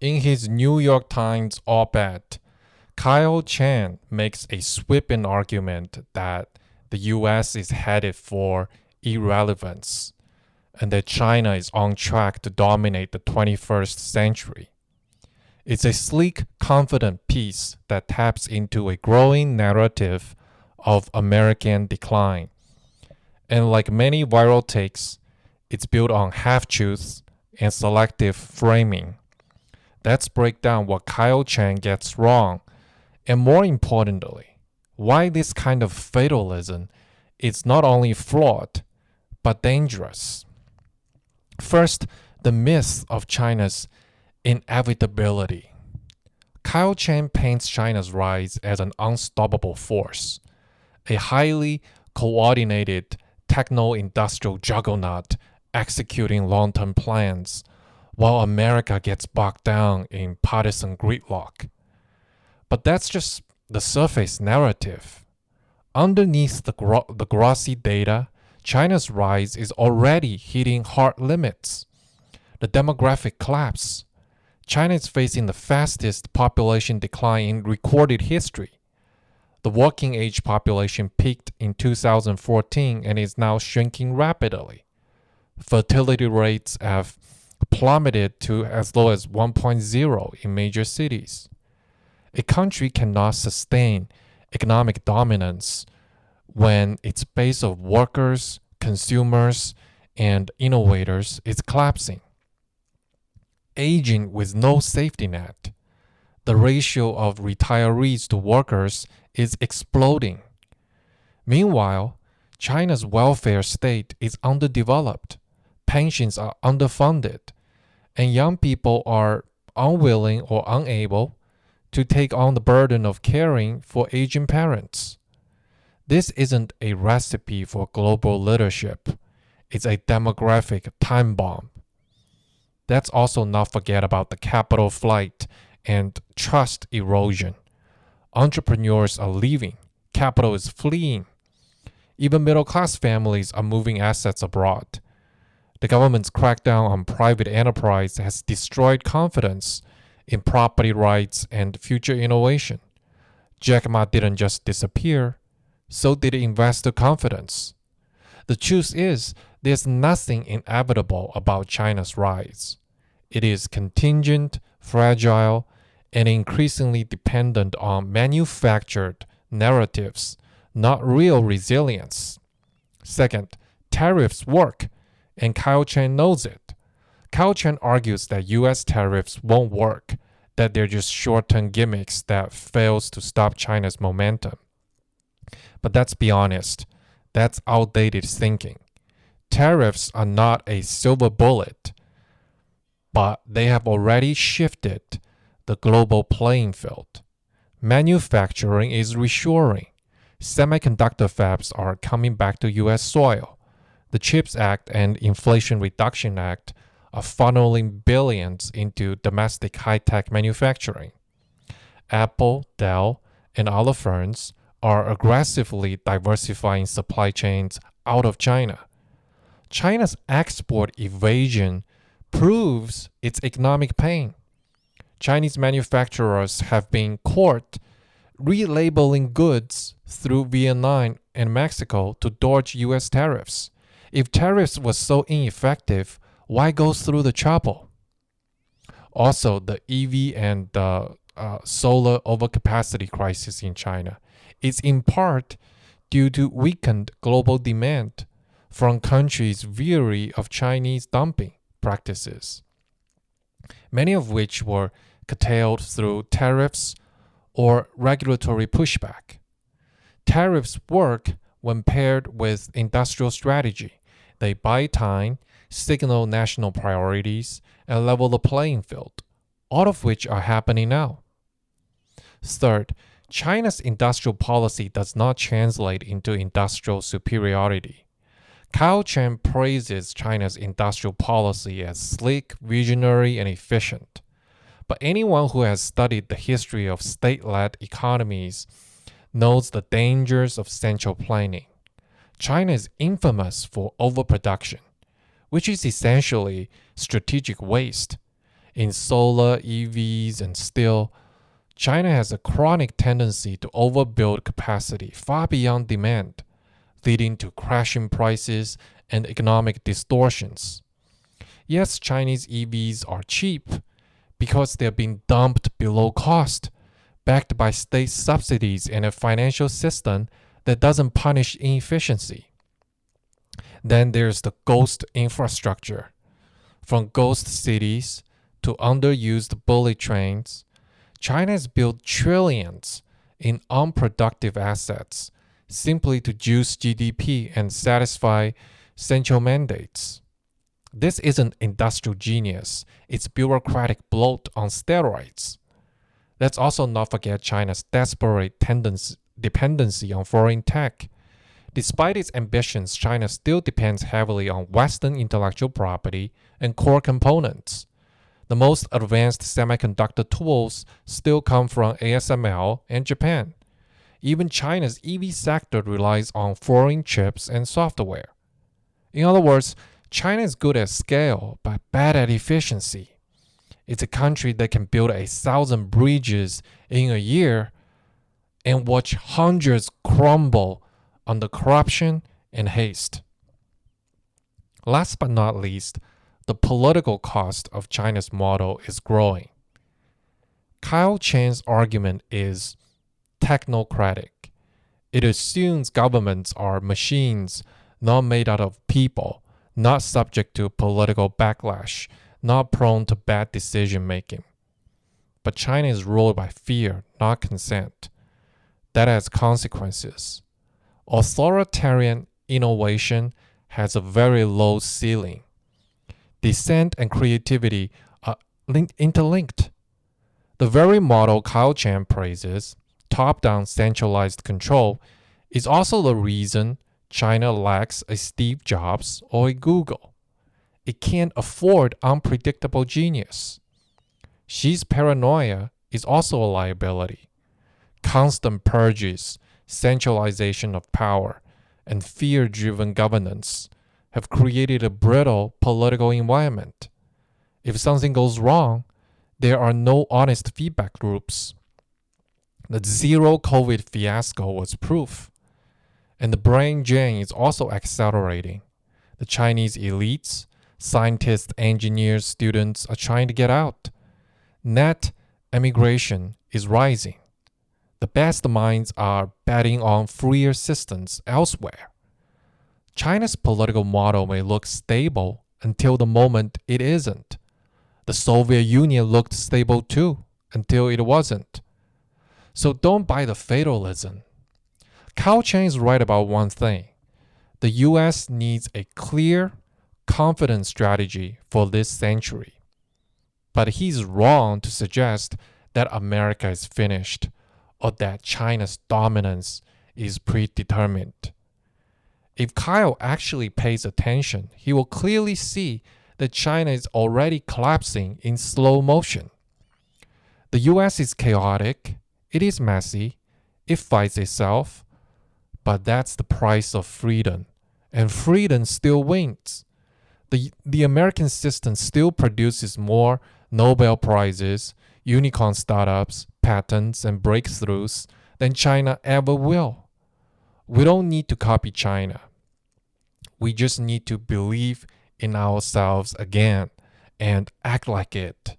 In his New York Times op-ed, Kyle Chan makes a sweeping argument that the US is headed for irrelevance and that China is on track to dominate the 21st century. It's a sleek, confident piece that taps into a growing narrative of American decline. And like many viral takes, it's built on half-truths and selective framing. Let's break down what Kyle Chan gets wrong, and more importantly, why this kind of fatalism is not only flawed, but dangerous. First, the myth of China's inevitability. Kyle Chan paints China's rise as an unstoppable force, a highly coordinated techno-industrial juggernaut executing long-term plans, while America gets bogged down in partisan gridlock. But that's just the surface narrative. Underneath the glossy data, China's rise is already hitting hard limits. The demographic collapse. China is facing the fastest population decline in recorded history. The working age population peaked in 2014 and is now shrinking rapidly. Fertility rates have plummeted to as low as 1.0 in major cities. A country cannot sustain economic dominance when its base of workers, consumers, and innovators is collapsing. Aging with no safety net. The ratio of retirees to workers is exploding. Meanwhile, China's welfare state is underdeveloped, pensions are underfunded, and young people are unwilling or unable to take on the burden of caring for aging parents. This isn't a recipe for global leadership. It's a demographic time bomb. Let's also not forget about the capital flight and trust erosion. Entrepreneurs are leaving. Capital is fleeing. Even middle-class families are moving assets abroad. The government's crackdown on private enterprise has destroyed confidence in property rights and future innovation. Jack Ma didn't just disappear, so did investor confidence. The truth is, there's nothing inevitable about China's rise. It is contingent, fragile, and increasingly dependent on manufactured narratives, not real resilience. Second, tariffs work, and Kyle Chan knows it. Kyle Chan argues that US tariffs won't work, that they're just short-term gimmicks that fails to stop China's momentum. But let's be honest, that's outdated thinking. Tariffs are not a silver bullet, but they have already shifted the global playing field. Manufacturing is reshoring. Semiconductor fabs are coming back to US soil. The CHIPS Act and Inflation Reduction Act are funneling billions into domestic high-tech manufacturing. Apple, Dell, and other firms are aggressively diversifying supply chains out of China. China's export evasion proves its economic pain. Chinese manufacturers have been caught relabeling goods through Vietnam and Mexico to dodge US tariffs. If tariffs were so ineffective, why go through the trouble? Also, the EV and solar overcapacity crisis in China is in part due to weakened global demand from countries weary of Chinese dumping practices, many of which were curtailed through tariffs or regulatory pushback. Tariffs work when paired with industrial strategy. They buy time, signal national priorities, and level the playing field, all of which are happening now. Third, China's industrial policy does not translate into industrial superiority. Kyle Chan praises China's industrial policy as sleek, visionary, and efficient. But anyone who has studied the history of state-led economies knows the dangers of central planning. China is infamous for overproduction, which is essentially strategic waste. in solar, EVs, and steel, China has a chronic tendency to overbuild capacity far beyond demand, leading to crashing prices and economic distortions. Yes, Chinese EVs are cheap because they're being dumped below cost, backed by state subsidies and a financial system that doesn't punish inefficiency. Then there's the ghost infrastructure. From ghost cities to underused bullet trains, China has built trillions in unproductive assets simply to juice GDP and satisfy central mandates. This isn't industrial genius, it's bureaucratic bloat on steroids. Let's also not forget China's desperate dependency on foreign tech. Despite its ambitions, China still depends heavily on Western intellectual property and core components. The most advanced semiconductor tools still come from ASML and Japan. Even China's EV sector relies on foreign chips and software. In other words, China is good at scale but bad at efficiency. It's a country that can build 1,000 bridges in a year and watch hundreds crumble under corruption and haste. Last but not least, the political cost of China's model is growing. Kyle Chen's argument is technocratic. It assumes governments are machines not made out of people, not subject to political backlash, not prone to bad decision making. But China is ruled by fear, not consent. That has consequences. Authoritarian innovation has a very low ceiling. Dissent and creativity are interlinked. The very model Kyle Chen praises, top-down centralized control, is also the reason China lacks a Steve Jobs or a Google. It can't afford unpredictable genius. Xi's paranoia is also a liability. Constant purges, centralization of power, and fear-driven governance have created a brittle political environment. If something goes wrong, there are no honest feedback loops. The zero COVID fiasco was proof. And the brain drain is also accelerating. The Chinese elites, scientists, engineers, students are trying to get out. Net emigration is rising. The best minds are betting on freer systems elsewhere. China's political model may look stable until the moment it isn't. The Soviet Union looked stable too until it wasn't. So don't buy the fatalism. Kyle Chen is right about one thing. The US needs a clear, confident strategy for this century. But he's wrong to suggest that America is finished or that China's dominance is predetermined. If Kyle actually pays attention, he will clearly see that China is already collapsing in slow motion. The US is chaotic, it is messy, it fights itself, but that's the price of freedom, and freedom still wins. The American system still produces more Nobel Prizes, unicorn startups, patents, and breakthroughs than China ever will. We don't need to copy China. We just need to believe in ourselves again and act like it.